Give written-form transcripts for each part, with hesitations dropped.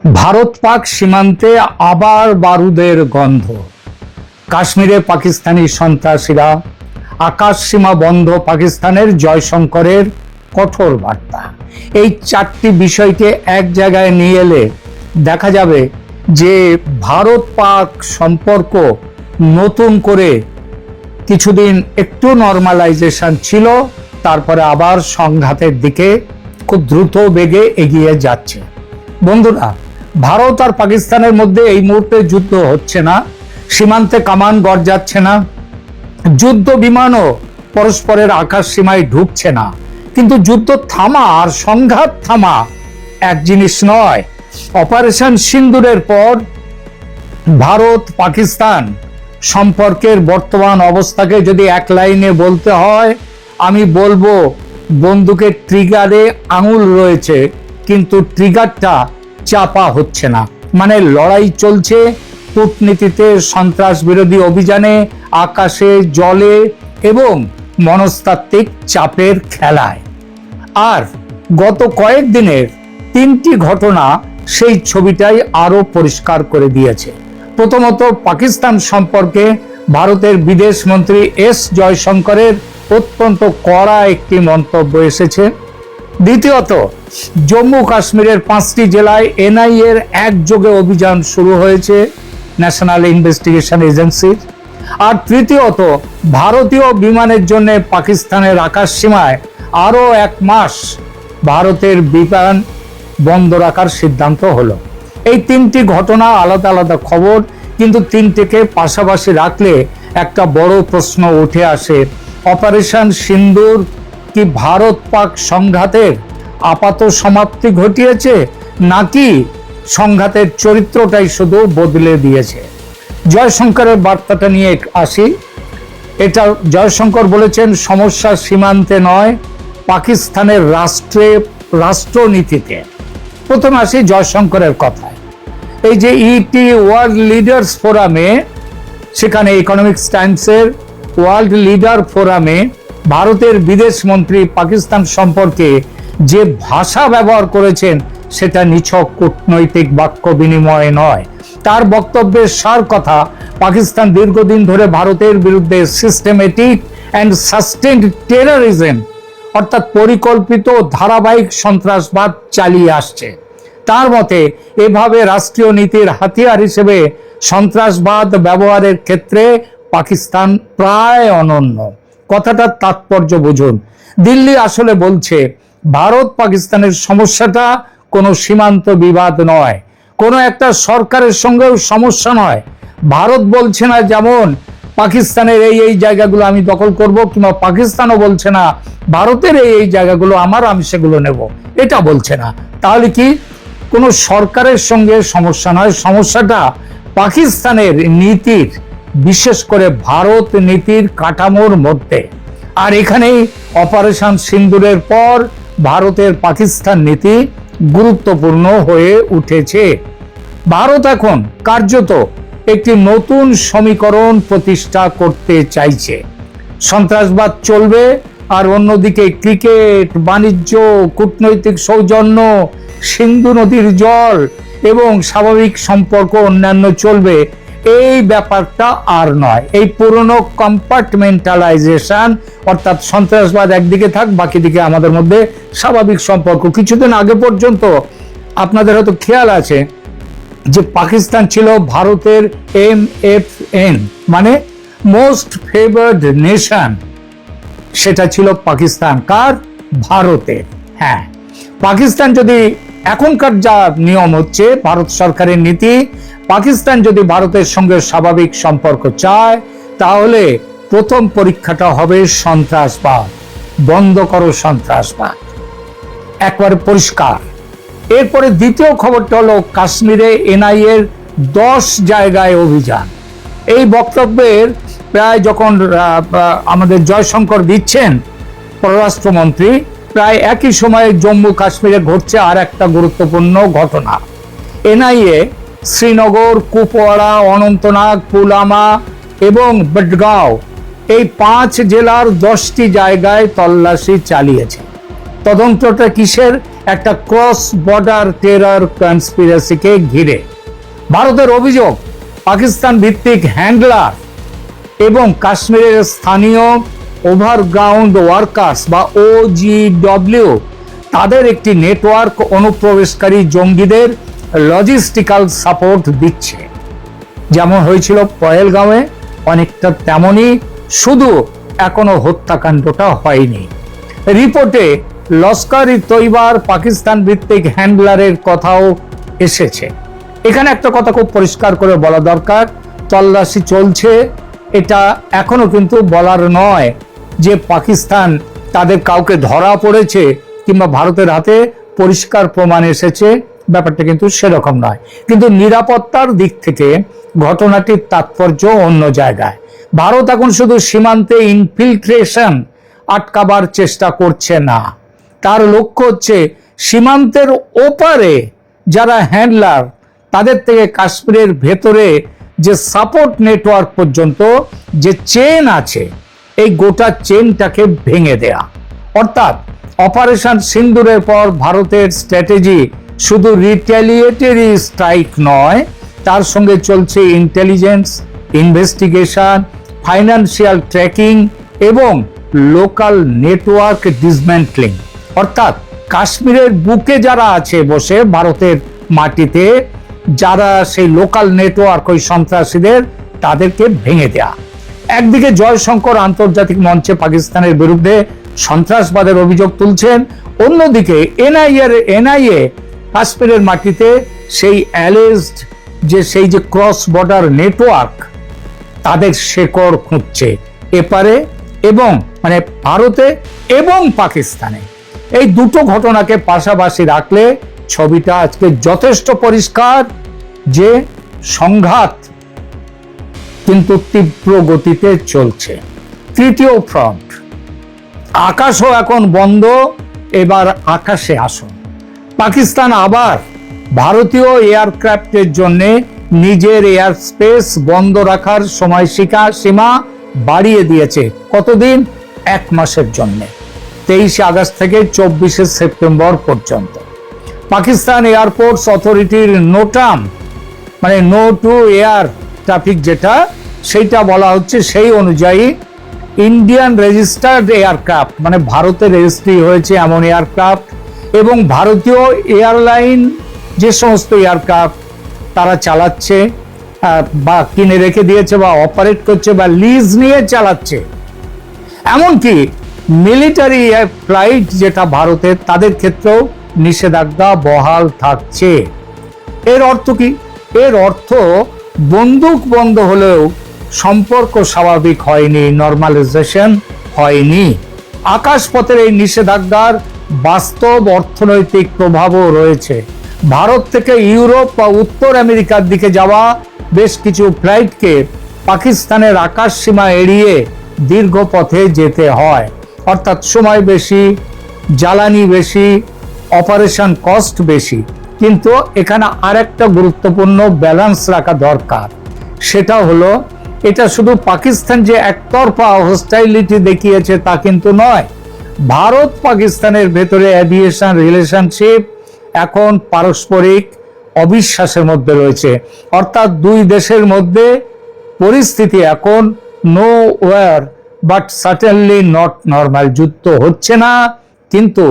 ভারত পাক সীমান্তে আবার বারুদের গন্ধ। কাশ্মীরে পাকিস্তানি সন্ত্রাসীরা, আকাশ সীমা বন্ধ পাকিস্তানের জয়শঙ্করের কঠোর বার্তা। এই চারটি বিষয়কে এক জায়গায় নিয়ে এলে দেখা যাবে যে ভারত পাক সম্পর্ক নতুন করে কিছুদিন একটু নরমালাইজেশন ছিল, তারপরে আবার সংঘাতের দিকে খুব দ্রুত বেগে এগিয়ে যাচ্ছে। বন্ধুরা, ভারত আর পাকিস্তানের মধ্যে এই মুহূর্তে যুদ্ধ হচ্ছে না, সীমান্তে কামান গর্জাচ্ছে না, যুদ্ধ বিমানও পরস্পরের আকাশ সীমায় ঢুকছে না, কিন্তু যুদ্ধ থামা আর সংঘাত থামা এক জিনিস নয়। অপারেশন সিন্দুরের পর ভারত পাকিস্তান সম্পর্কের বর্তমান অবস্থাকে যদি এক লাইনে বলতে হয়, আমি বলবো বন্দুকের ট্রিগারে আঙুল রয়েছে, কিন্তু ট্রিগারটা চাপা হচ্ছে না। মানে লড়াই চলছে কূটনীতিতে, সন্ত্রাস বিরোধী অভিযানে, আকাশে, জলে এবং মনস্তাত্ত্বিক চাপের খেলায়। আর গত কয়েকদিনের তিনটি ঘটনা সেই ছবিটাই আরো পরিষ্কার করে দিয়েছে। প্রথমত, পাকিস্তান সম্পর্কে ভারতের বিদেশ মন্ত্রী এস জয়শঙ্করের অত্যন্ত কড়া একটি মন্তব্য এসেছে। দ্বিতীয়ত, জম্মু কাশ্মীরের 5টি জেলায় এনআইএ এর একযোগে অভিযান শুরু হয়েছে, ন্যাশনাল ইনভেস্টিগেশন এজেন্সির। আর তৃতীয়ত, ভারতীয় বিমানের জন্য পাকিস্তানের আকাশ সীমায় আরো 1 মাস ভারতের বিমান বন্ধ রাখার সিদ্ধান্ত হলো। এই তিনটি ঘটনা আলাদা আলাদা খবর, কিন্তু তিনটিকে পাশাপাশি রাখলে একটা বড় প্রশ্ন উঠে আসে, অপারেশন সিন্দুর কি ভারত পাক সংঘাতের আপাত সমাপ্তি ঘটিয়েছে, নাকি সংঘাতের চরিত্রটাই শুধু বদলে দিয়েছে? জয়শঙ্করের বার্তাটা নিয়ে আসি। এটা জয়শঙ্কর বলেছেন, সমস্যা সীমান্তে নয়, পাকিস্তানের রাষ্ট্রনীতিতে। প্রথমে আসি জয়শঙ্করের কথায়। এই যে ইটি ওয়ার্ল্ড লিডার্স ফোরামে, সেখানে ইকোনমিক্স টাইমসের ওয়ার্ল্ড লিডার ফোরামে ভারতের বিদেশ মন্ত্রী পাকিস্তান সম্পর্কে যে ভাষা ব্যবহার করেছেন, সেটা নিছক কূটনৈতিক বাক্য বিনিময় নয়। তার বক্তব্যের সার কথা, পাকিস্তান দীর্ঘদিন ধরে ভারতের বিরুদ্ধে সিস্টেমেটিক অ্যান্ড সাস্টেইনড টেররিজম অর্থাৎ পরিকল্পিত ধারাবাহিক সন্ত্রাসবাদ চালিয়ে আসছে। তার মতে, এভাবে রাষ্ট্রীয় নীতির হাতিয়ার হিসেবে সন্ত্রাসবাদ ব্যবহারের ক্ষেত্রে পাকিস্তান প্রায় অনন্য। কথাটার তাৎপর্য বুঝুন। দিল্লি আসলে বলছে, ভারত পাকিস্তানের সমস্যাটা কোনো সীমান্ত বিবাদ নয়, কোনো একটা সরকারের সঙ্গেও সমস্যা নয়। ভারত বলছে না যেমন পাকিস্তানের এই জায়গাগুলো আমি দখল করব, কিংবা পাকিস্তানও বলছে না ভারতের এই জায়গাগুলো আমার, আমি সেগুলো নেব, এটা বলছে না। তাহলে কি কোনো সরকারের সঙ্গে সমস্যা নয়, সমস্যাটা পাকিস্তানের নীতির, বিশেষ করে ভারত নীতির কাঠামোর মধ্যে। আর এখানেই অপারেশন সিন্দুরের পর ভারতের পাকিস্তান নীতি গুরুত্বপূর্ণ হয়ে উঠেছে। ভারত এখন কার্যত একটি নতুন সমীকরণ প্রতিষ্ঠা করতে চাইছে। সন্ত্রাসবাদ চলবে, আর অন্যদিকে ক্রিকেট, বাণিজ্য, কূটনৈতিক সৌজন্য, সিন্ধু নদীর জল এবং স্বাভাবিক সম্পর্ক অন্যান্য চলবে। এই ব্যাপারটা আর নয়। এই পুরনো কম্পার্টমেন্টালাইজেশন, অর্থাৎ সন্ত্রাসবাদ একদিকে থাক, বাকি দিকে আমাদের মধ্যে স্বাভাবিক সম্পর্ক। কিছুদিন আগে পর্যন্ত আপনাদের হয়তো খেয়াল আছে যে পাকিস্তান ছিল ভারতের MFN, মানে মোস্ট ফেভার্ড নেশন। সেটা ছিল পাকিস্তান কার? ভারতের। হ্যাঁ, পাকিস্তান যদি এখনকার যা নিয়ম হচ্ছে, ভারত সরকারের নীতি, পাকিস্তান যদি ভারতের সঙ্গে স্বাভাবিক সম্পর্ক চায়, তাহলে প্রথম পরীক্ষাটা হবে সন্ত্রাসবাদ। বন্ধ করো সন্ত্রাসবাদ, একবারে পরিষ্কার। এরপরে দ্বিতীয় খবরটা হলো, কাশ্মীরে এনআইএ এর 10 জায়গায় অভিযান। এই বক্তব্যের প্রায় যখন আমাদের জয়শঙ্কর দিচ্ছেন পররাষ্ট্রমন্ত্রী, প্রায় একই সময়ে জম্মু কাশ্মীরে ঘটছে আর একটা গুরুত্বপূর্ণ ঘটনা। এনআইএ শ্রীনগর, কুপওয়াড়া, অনন্তনাগ, পুলওয়ামা এবং বডগাঁও, এই 5 জেলার 10টি জায়গায় তল্লাশি চালিয়েছে। তদন্তটা কিসের? একটা ক্রস বর্ডার টেরর কনস্পিরেসিকে ঘিরে। ভারতের অভিযোগ, পাকিস্তান ভিত্তিক হ্যান্ডলার এবং কাশ্মীরের স্থানীয় ওভারগ্রাউন্ড ওয়ার্কার্স বা OGW তাদের একটি নেটওয়ার্ক অনুপ্রবেশকারী জঙ্গিদের লজিস্টিক্যাল সাপোর্ট দিচ্ছে। যেমন হয়েছিল পহেলগাঁওয়ে, অনেকটা তেমনই, শুধু এখনো হত্যাকাণ্ডটা হয়নি। রিপোর্টে লস্কর-ই তৈবার পাকিস্তান ভিত্তিক হ্যান্ডলারের কথাও এসেছে। এখানে একটা কথা খুব পরিষ্কার করে বলা দরকার, তল্লাশি চলছে, এটা এখনো কিন্তু বলার নয় যে পাকিস্তান তাদের কাউকে ধরা পড়েছে কিংবা ভারতের হাতে পরিষ্কার প্রমাণ এসেছে, ব্যাপারটা কিন্তু সেরকম নয়। কিন্তু নিরাপত্তার দিক থেকে ঘটনাটির তাৎপর্য অন্য জায়গায়। ভারত এখন শুধু সীমান্তে ইনফিল্ট্রেশন আটকাবার চেষ্টা করছে না, তার লক্ষ্য হচ্ছে সীমান্তের ওপারে যারা হ্যান্ডলার তাদের থেকে কাশ্মীরের ভেতরে যে সাপোর্ট নেটওয়ার্ক পর্যন্ত যে চেন আছে, এই গোটা চেনটাকে ভেঙে দেয়া। অর্থাৎ অপারেশন সিন্দুরের পর ভারতের স্ট্র্যাটেজি শুধু রিটেলিয়েটরি স্ট্রাইক নয়, তার সঙ্গে চলছে ইন্টেলিজেন্স, ইনভেস্টিগেশন, ফাইন্যান্সিয়াল ট্র্যাকিং এবং লোকাল নেটওয়ার্ক ডিসম্যান্টলিং। অর্থাৎ কাশ্মীরের বুকে যারা আছে বসে ভারতের মাটিতে, যারা সেই লোকাল নেটওয়ার্ক ওই সন্ত্রাসীদের, তাদেরকে ভেঙে দেয়া। একদিকে জয়শঙ্কর আন্তর্জাতিক মঞ্চে পাকিস্তানের বিরুদ্ধে সন্ত্রাসবাদের অভিযোগ তুলছেন, অন্যদিকে এনআইএ কাশ্মীরের মাটিতে সেই অ্যালেজড সেই যে ক্রস বর্ডার নেটওয়ার্ক, তাদের শেকড় খুঁজছে এপারে এবং মানে ভারতে এবং পাকিস্তানে। এই দুটো ঘটনাকে পাশাপাশি রাখলে ছবিটা আজকে যথেষ্ট পরিষ্কার যে সংঘাত কিন্তু তীব্র গতিতে চলছে। তৃতীয় ফ্রন্ট, আকাশও এখন বন্ধ, এবার আকাশে আসুন। পাকিস্তান আবার ভারতীয় এয়ারক্রাফটের জন্য নিজের এয়ার স্পেস বন্ধ রাখার সময়সীমা বাড়িয়ে দিয়েছে। কতদিন? 1 মাসের জন্য, 23 আগস্ট থেকে 24 সেপ্টেম্বর পর্যন্ত। পাকিস্তান এয়ারপোর্টস অথরিটির নোটাম মানে নো টু এয়ার ট্রাফিক যেটা, সেইটা বলা হচ্ছে সেই অনুযায়ী ইন্ডিয়ান রেজিস্টার্ড এয়ারক্রাফট মানে ভারতে রেজিস্ট্রি হয়েছে এমন এয়ারক্রাফট এবং ভারতীয় এয়ারলাইন যে সমস্ত এয়ারক্রাফট তারা চালাচ্ছে বা কিনে রেখে দিয়েছে বা অপারেট করছে বা লিজ নিয়ে চালাচ্ছে, এমনকি মিলিটারি ফ্লাইট যেটা ভারতের, তাদের ক্ষেত্রেও নিষেধাজ্ঞা বহাল থাকছে। এর অর্থ কি? এর অর্থ বন্দুক বন্ধ হলেও সম্পর্ক স্বাভাবিক হয়নি, নরমালাইজেশন হয়নি। আকাশপথের এই নিষেধাজ্ঞার বাস্তব অর্থনৈতিক প্রভাবও রয়েছে। ভারত থেকে ইউরোপ বা উত্তর আমেরিকার দিকে যাওয়া বেশ কিছু ফ্লাইটকে পাকিস্তানের আকাশ সীমা এড়িয়ে দীর্ঘ পথে যেতে হয়। অর্থাৎ সময় বেশি, জ্বালানি বেশি, অপারেশন কস্ট বেশি। কিন্তু এখানে আরেকটা গুরুত্বপূর্ণ ব্যালেন্স রাখা দরকার, সেটা হলো এটা শুধু পাকিস্তান যে একতরফা হোস্টাইলিটি দেখিয়েছে তা কিন্তু নয়। ভারত পাকিস্তানের ভেতরে এভিয়েশন রিলেশনশিপ এখন পারস্পরিক অবিশ্বাসের মধ্যে রয়েছে। অর্থাৎ দুই দেশের মধ্যে পরিস্থিতি এখন no war but certainly not normal. যুদ্ধ হচ্ছে না, কিন্তু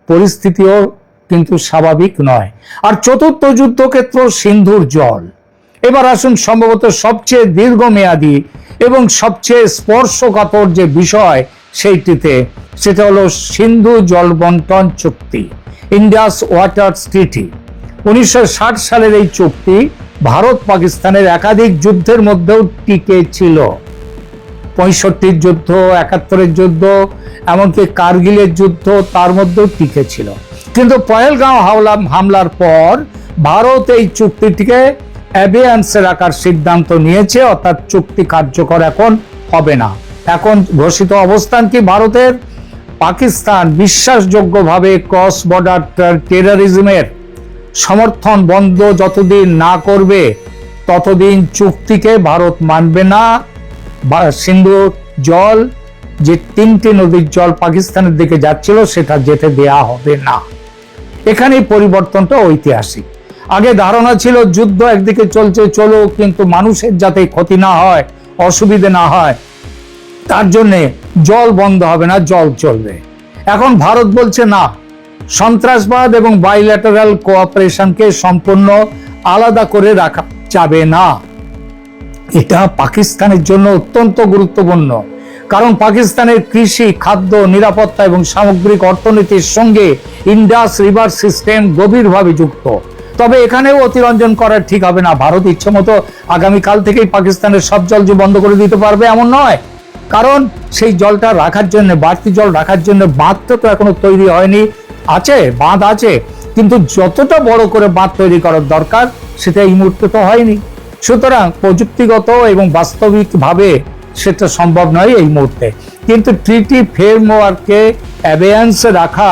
পরিস্থিতিও কিন্তু স্বাভাবিক নয়। আর চতুর্থ যুদ্ধক্ষেত্র সিন্ধুর জল। এবার আসুন সম্ভবত সবচেয়ে দীর্ঘমেয়াদী এবং সবচেয়ে স্পর্শকাতর যে বিষয় সেইটিতে, সেটা হলো সিন্ধু জল বন্টন চুক্তি, ইন্ডাস ওয়াটার ট্রিটি। 1960 সালের এই চুক্তি ভারত পাকিস্তানের একাধিক যুদ্ধের মধ্যেও টিকে ছিল। 65 যুদ্ধ, 71 যুদ্ধ, এমনকি কার্গিলের যুদ্ধ, তার মধ্যেও টিকে ছিল। কিন্তু পহেলগাঁও হামলার পর ভারত এই চুক্তিটিকে অ্যাবিয়ান্সে রাখার সিদ্ধান্ত নিয়েছে, অর্থাৎ চুক্তি কার্যকর এখন হবে না। এখন ঘোষিত অবস্থান কি ভারতের? পাকিস্তান বিশ্বাসযোগ্যভাবে ক্রস বর্ডার টেররিজমের সমর্থন বন্ধ যতদিন না করবে ততদিন চুক্তিকে ভারত মানবে না। সিন্ধু জল যে 3টি নদীর জল পাকিস্তানের দিকে যাচ্ছিল সেটা যেতে দেয়া হবে না। এখানেই পরিবর্তনটা ঐতিহাসিক। আগে ধারণা ছিল যুদ্ধ একদিকে চলছে চলুক, কিন্তু মানুষের যাতে ক্ষতি না হয়, অসুবিধে না হয়, তার জন্যে জল বন্ধ হবে না, জল চলবে। এখন ভারত বলছে না, সন্ত্রাসবাদ এবং বাইল্যাটারাল কোঅপারেশনকে সম্পূর্ণ আলাদা করে রাখা যাবে না। এটা পাকিস্তানের জন্য অত্যন্ত গুরুত্বপূর্ণ, কারণ পাকিস্তানের কৃষি, খাদ্য, নিরাপত্তা এবং সামগ্রিক অর্থনীতির সঙ্গে ইন্ডাস রিভার সিস্টেম গভীরভাবে যুক্ত। তবে এখানেও অতিরঞ্জন করা ঠিক হবে না। ভারত ইচ্ছে মতো আগামীকাল থেকেই পাকিস্তানের সব জল যে বন্ধ করে দিতে পারবে এমন নয়, কারণ সেই জলটা রাখার জন্য, বাড়তি জল রাখার জন্য বাঁধটা তো এখনো তৈরি হয়নি। আছে, বাঁধ আছে, কিন্তু যতটা বড় করে বাঁধ তৈরি করার দরকার সেটা এই মুহূর্তে তো হয়নি। সুতরাং প্রযুক্তিগত এবং বাস্তবিকভাবে সেটা সম্ভব নয় এই মুহূর্তে। কিন্তু ট্রিটি ফ্রেমওয়ার্ককে অ্যাবেয়ান্সে রাখা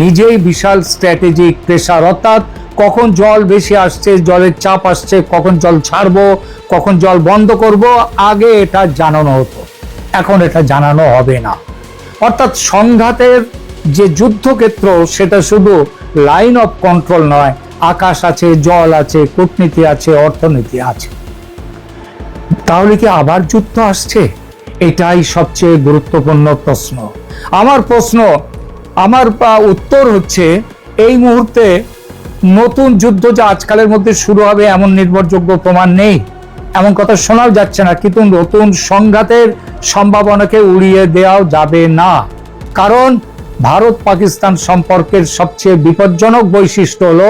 নিজেই বিশাল স্ট্র্যাটেজিক প্রেসার, অর্থাৎ কখন জল বেশি আসছে, জলের চাপ আসছে, কখন জল ছাড়বো, কখন জল বন্ধ করব, আগে এটা জানানো হতো, এখন এটা জানানো হবে না। অর্থাৎ সংঘাতের যে যুদ্ধক্ষেত্র সেটা শুধু লাইন অফ কন্ট্রোল নয়, আকাশ আছে, জল আছে, কূটনীতি আছে, অর্থনীতি আছে। তাহলে কি আবার যুদ্ধ আসছে? এটাই সবচেয়ে গুরুত্বপূর্ণ প্রশ্ন। আমার উত্তর হচ্ছে, এই মুহূর্তে নতুন যুদ্ধ যে আজকালের মধ্যে শুরু হবে এমন নির্ভরযোগ্য প্রমাণ নেই, এমন কথা শোনাও যাচ্ছে না। কিন্তু নতুন সংঘাতের সম্ভাবনাকে উড়িয়ে দেওয়াও যাবে না, কারণ ভারত পাকিস্তান সম্পর্কের সবচেয়ে বিপজ্জনক বৈশিষ্ট্য হলো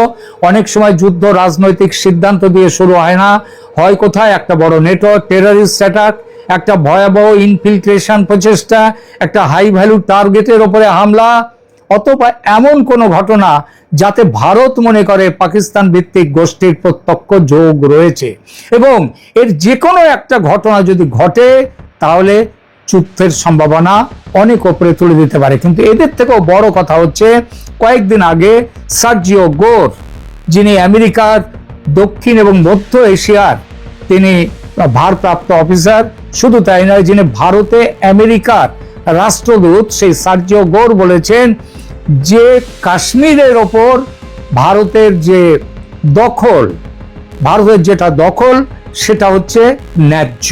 অনেক সময় যুদ্ধ রাজনৈতিক সিদ্ধান্ত দিয়ে শুরু হয় না, হয় কোথায় একটা বড় নেটওয়ার্ক টেররিস্ট অ্যাটাক, একটা ভয়াবহ ইনফিল্ট্রেশন প্রচেষ্টা, একটা হাই ভ্যালু টার্গেটের উপরে হামলা, অথবা এমন কোনো ঘটনা যাতে ভারত মনে করে পাকিস্তান ভিত্তিক গোষ্ঠীর প্রত্যক্ষ যোগ রয়েছে। এবং এর যে কোনো একটা ঘটনা যদি ঘটে তাহলে যুদ্ধের সম্ভাবনা অনেক উপরে তুলে দিতে পারে। কিন্তু এদের থেকেও বড় কথা হচ্ছে, কয়েকদিন আগে সার্জিও গোর, যিনি আমেরিকার দক্ষিণ এবং মধ্য এশিয়ার তিনি ভারপ্রাপ্ত অফিসার, শুধু তাই নয়, যিনি ভারতে আমেরিকার রাষ্ট্রদূত, সেই সার্জিও গোর বলেছেন যে কাশ্মীরের ওপর ভারতের যে দখল, ভারতের যেটা দখল সেটা হচ্ছে ন্যায্য।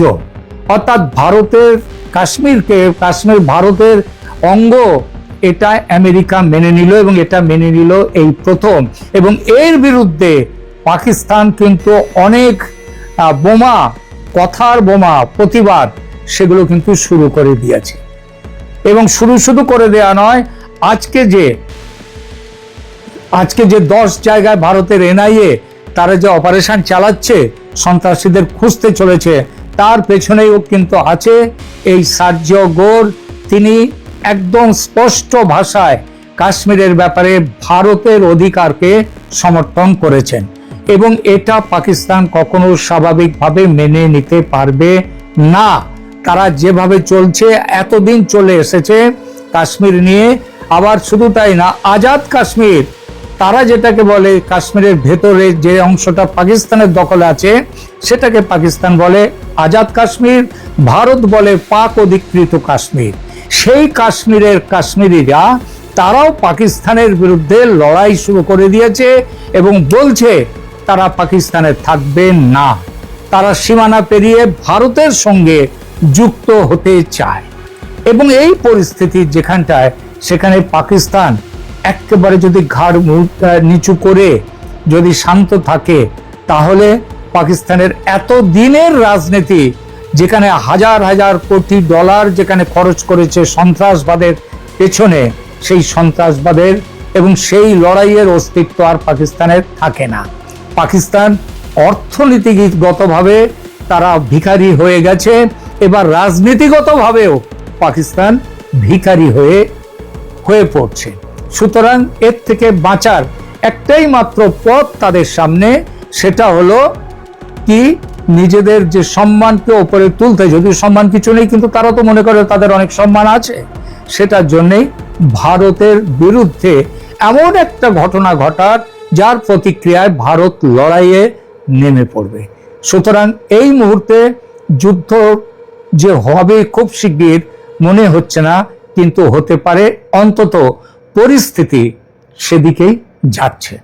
অর্থাৎ ভারতের কাশ্মীর ভারতের অঙ্গ, এটা আমেরিকা মেনে নিল, এবং এটা মেনে নিল এই প্রথম। এবং এর বিরুদ্ধে পাকিস্তান কিন্তু অনেক কথার বোমা প্রতিবাদ সেগুলো কিন্তু শুরু করে দিয়েছে। এবং শুধু করে দেয়া নয়, আজকে যে 10 জায়গায় ভারতের এনআইএ তারা যে অপারেশন চালাচ্ছে, সন্ত্রাসীদের খুঁজতে চলেছে, তার পেছনেও কিন্তু আছে এই সার্জিও গোর। তিনি একদম স্পষ্ট ভাষায় কাশ্মীরের ব্যাপারে ভারতের অধিকারকে সমর্থন করেছেন, এবং এটা পাকিস্তান কখনো স্বাভাবিকভাবে মেনে নিতে পারবে না। তারা যেভাবে চলছে, এতদিন চলে এসেছে কাশ্মীর নিয়ে, আবার শুধু তাই না, আজাদ কাশ্মীর, তারা যেটাকে বলে কাশ্মীরের ভেতরে যে অংশটা পাকিস্তানের দখলে আছে সেটাকে পাকিস্তান বলে আজাদ কাশ্মীর, ভারত বলে পাক অধিকৃত কাশ্মীর। সেই কাশ্মীরের কাশ্মীরিরা তারাও পাকিস্তানের বিরুদ্ধে লড়াই শুরু করে দিয়েছে এবং বলছে তারা পাকিস্তানে থাকবে না, তারা সীমানা পেরিয়ে ভারতের সঙ্গে যুক্ত হতে চায়। এবং এই পরিস্থিতি যেখানটায়, সেখানে পাকিস্তান একেবারে যদি ঘাড় নিচু করে যদি শান্ত থাকে, তাহলে পাকিস্তানের এত দিনের রাজনীতি, যেখানে হাজার হাজার কোটি ডলার যেখানে খরচ করেছে সন্ত্রাসবাদের পেছনে, সেই সন্ত্রাসবাদের এবং সেই লড়াইয়ের অস্তিত্ব আর পাকিস্তানের থাকে না। পাকিস্তান অর্থনীতিগতভাবে তারা ভিখারি হয়ে গেছে, এবার রাজনীতিগতভাবেও পাকিস্তান ভিখারি হয়ে পড়ছে। সুতরাং এর থেকে বাঁচার একটাই মাত্র পথ তাদের সামনে, সেটা হলো কি, নিজেদের যে সম্মানকে উপরে তুলতে, যদিও সম্মান কিছু নেই কিন্তু তারা তো মনে করে তাদের অনেক সম্মান আছে, সেটার জন্যই ভারতের বিরুদ্ধে এমন একটা ঘটনা ঘটার যার প্রতিক্রিয়ায় ভারত লড়াইয়ে নেমে পড়বে। সুতরাং এই মুহূর্তে যুদ্ধ যে হবে খুব শিগগির মনে হচ্ছে না, কিন্তু হতে পারে, অন্তত পরিস্থিতি সেদিকেই যাচ্ছে।